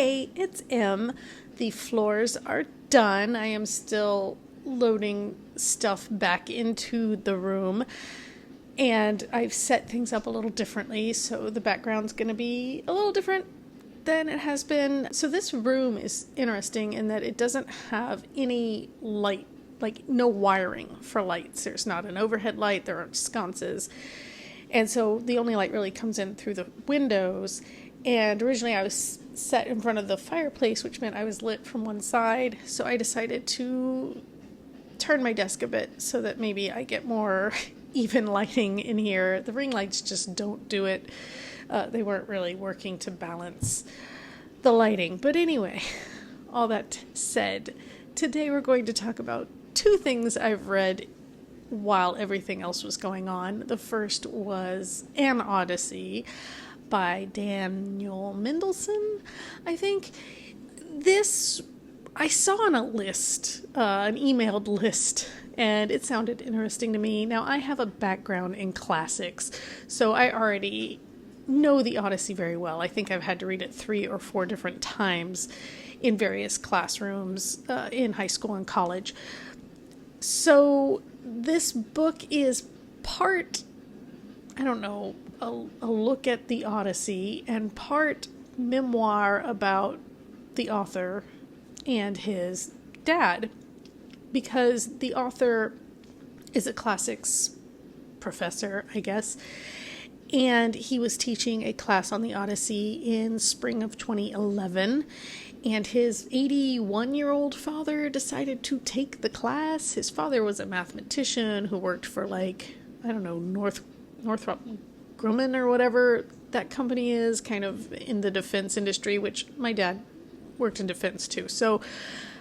Hey, it's Em. The floors are done. I am still loading stuff back into the room. And I've set things up a little differently, so the background's going to be a little different than it has been. So this room is interesting in that it doesn't have any light, like no wiring for lights. There's not an overhead light, there aren't sconces. And so the only light really comes in through the windows. And originally I was set in front of the fireplace, which meant I was lit from one side. So I decided to turn my desk a bit so that maybe I get more even lighting in here. The ring lights just don't do it. They weren't really working to balance the lighting. But anyway, all that said, today we're going to talk about two things I've read while everything else was going on. The first was An Odyssey by Daniel Mendelsohn, I think. This I saw on a list, an emailed list, and it sounded interesting to me. Now, I have a background in classics, so I already know the Odyssey very well. I think I've had to read it 3 or 4 different times in various classrooms in high school and college. So this book is part, I don't know, a look at the Odyssey and part memoir about the author and his dad, because the author is a classics professor, I guess, and he was teaching a class on the Odyssey in spring of 2011, and his 81-year-old father decided to take the class. His father was a mathematician who worked for, like, I don't know, Northrop Grumman or whatever that company is, kind of in the defense industry, which my dad worked in defense too. So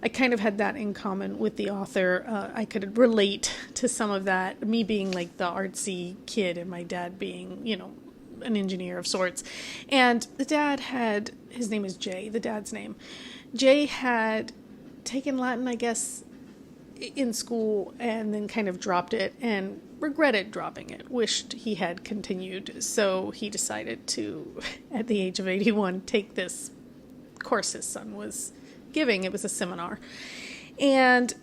I kind of had that in common with the author. I could relate to some of that, me being like the artsy kid and my dad being, an engineer of sorts. And the dad had, his name is Jay, the dad's name. Jay had taken Latin, I guess, in school and then kind of dropped it and regretted dropping it, wished he had continued. So he decided to, at the age of 81, take this course his son was giving. It was a seminar. And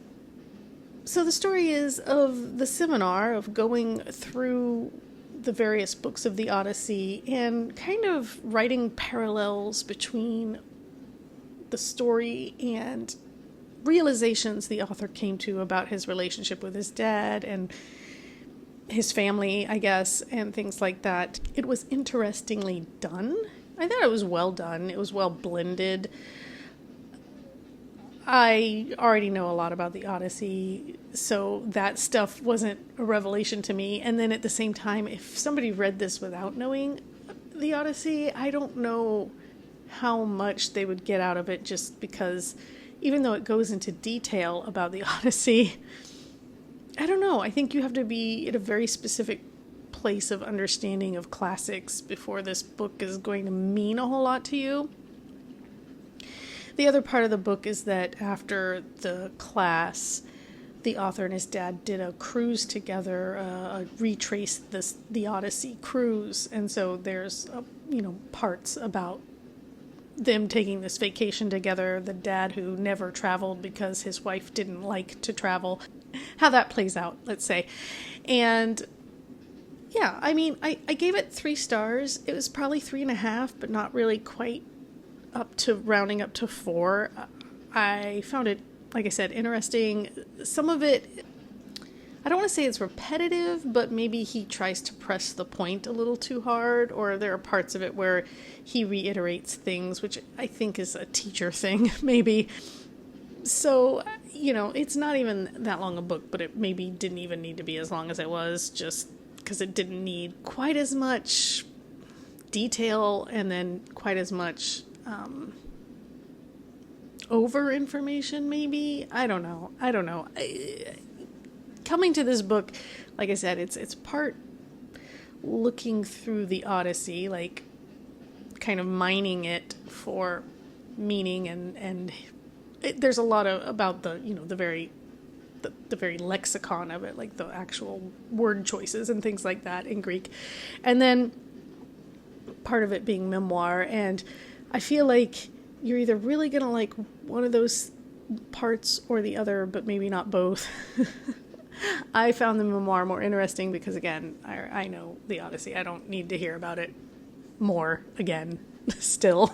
so the story is of the seminar, of going through the various books of the Odyssey and kind of writing parallels between the story and realizations the author came to about his relationship with his dad and his family, I guess, and things like that. It was interestingly done. I thought it was well done. It was well blended. I already know a lot about the Odyssey, so that stuff wasn't a revelation to me. And then at the same time, if somebody read this without knowing the Odyssey, I don't know how much they would get out of it, just because even though it goes into detail about the Odyssey, I don't know. I think you have to be at a very specific place of understanding of classics before this book is going to mean a whole lot to you. The other part of the book is that after the class, the author and his dad did a cruise together, retraced the Odyssey cruise, and so there's parts about them taking this vacation together, the dad who never traveled because his wife didn't like to travel, how that plays out, let's say. And yeah, I mean, I gave it 3 stars. It was probably 3.5, but not really quite up to rounding up to 4. I found it, like I said, interesting. Some of it, I don't want to say it's repetitive, but maybe he tries to press the point a little too hard, or there are parts of it where he reiterates things, which I think is a teacher thing, maybe. So, it's not even that long a book, but it maybe didn't even need to be as long as it was, just because it didn't need quite as much detail and then quite as much over information, maybe. I don't know. Coming to this book, like I said, it's part looking through the Odyssey, like kind of mining it for meaning, and there's a lot about the the very lexicon of it, like the actual word choices and things like that in Greek, and then part of it being memoir. And I feel like you're either really going to like one of those parts or the other, but maybe not both. I found the memoir more interesting because, again, I know the Odyssey. I don't need to hear about it more again still.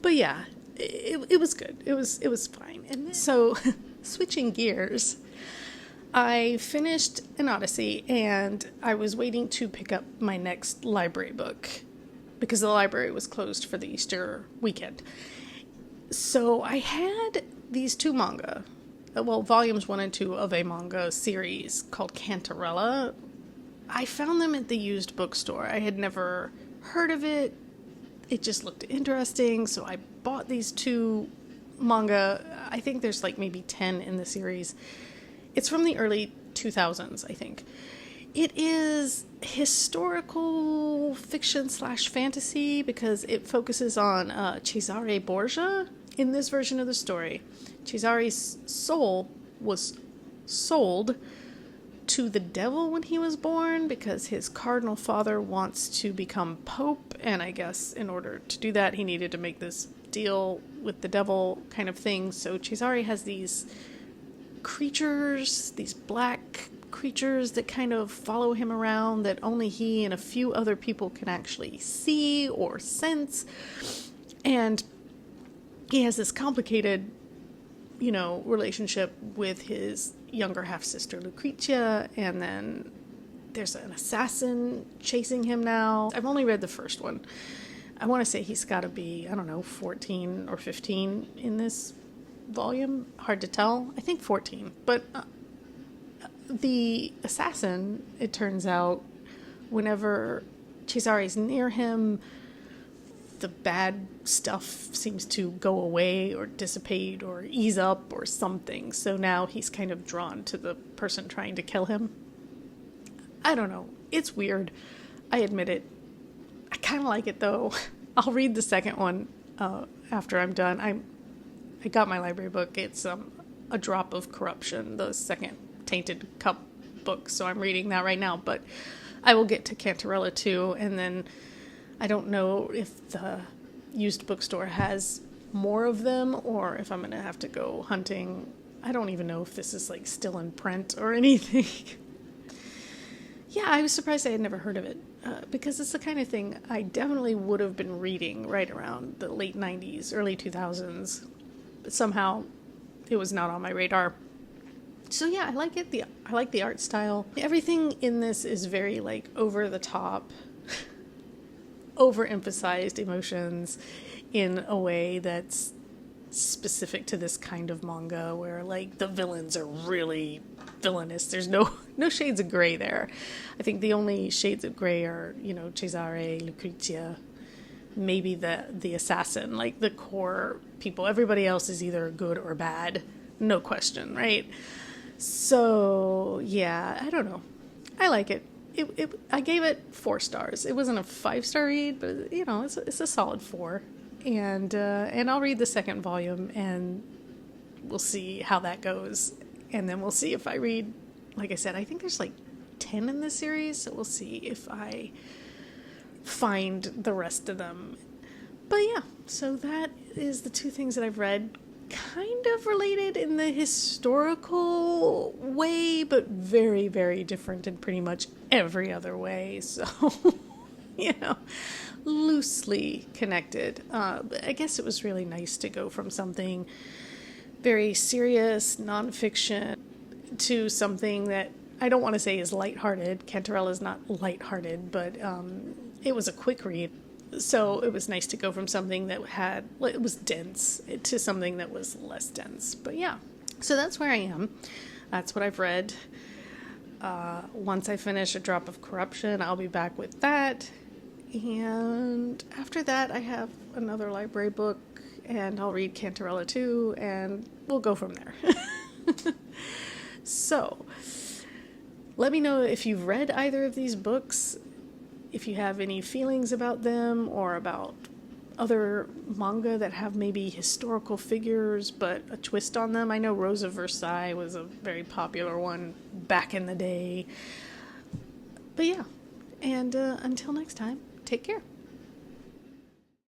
But yeah, it was good. It was fine. And so switching gears, I finished an Odyssey and I was waiting to pick up my next library book because the library was closed for the Easter weekend. So I had these two manga, well, volumes 1 and 2 of a manga series called Cantarella. I found them at the used bookstore. I had never heard of it. It just looked interesting, so I bought these two manga. I think there's like maybe 10 in the series. It's from the early 2000s, I think. It is historical fiction / fantasy because it focuses on Cesare Borgia in this version of the story. Cesare's soul was sold to the devil when he was born because his cardinal father wants to become pope, and I guess in order to do that he needed to make this deal with the devil kind of thing. So Cesare has these creatures, these black creatures that kind of follow him around that only he and a few other people can actually see or sense. And he has this complicated, relationship with his younger half-sister Lucrezia, and then there's an assassin chasing him now. I've only read the first one. I want to say he's got to be, 14 or 15 in this volume. Hard to tell. I think 14. But the assassin, it turns out, whenever Cesare's near him, the bad stuff seems to go away or dissipate or ease up or something. So now he's kind of drawn to the person trying to kill him. I don't know. It's weird. I admit it. I kind of like it, though. I'll read the second one after I'm done. I got my library book. It's A Drop of Corruption, the second Tainted Cup book. So I'm reading that right now. But I will get to Cantarella, too, and then I don't know if the used bookstore has more of them or if I'm going to have to go hunting. I don't even know if this is like still in print or anything. Yeah, I was surprised I had never heard of it because it's the kind of thing I definitely would have been reading right around the late 90s, early 2000s. But somehow it was not on my radar. So yeah, I like it. I like the art style. Everything in this is very like over the top. Overemphasized emotions in a way that's specific to this kind of manga where like the villains are really villainous. There's no shades of gray there. I think the only shades of gray are, Cesare, Lucrezia, maybe the assassin, like the core people. Everybody else is either good or bad. No question, right? So yeah, I don't know. I like it. I gave it 4 stars. It wasn't a 5-star read, but it's a solid 4. And I'll read the second volume, and we'll see how that goes. And then we'll see if I read. Like I said, I think there's like 10 in this series, so we'll see if I find the rest of them. But yeah, so that is the 2 things that I've read. Kind of related in the historical way, but very, very different in pretty much every other way. So, loosely connected. I guess it was really nice to go from something very serious, nonfiction, to something that I don't want to say is lighthearted. Cantarella is not lighthearted, but it was a quick read. So it was nice to go from something that it was dense to something that was less dense. But yeah, so that's where I am. That's what I've read. Once I finish A Drop of Corruption, I'll be back with that. And after that, I have another library book, and I'll read Cantarella too, and we'll go from there. So, let me know if you've read either of these books, if you have any feelings about them or about other manga that have maybe historical figures but a twist on them. I know Rose of Versailles was a very popular one back in the day. But yeah, and until next time, take care.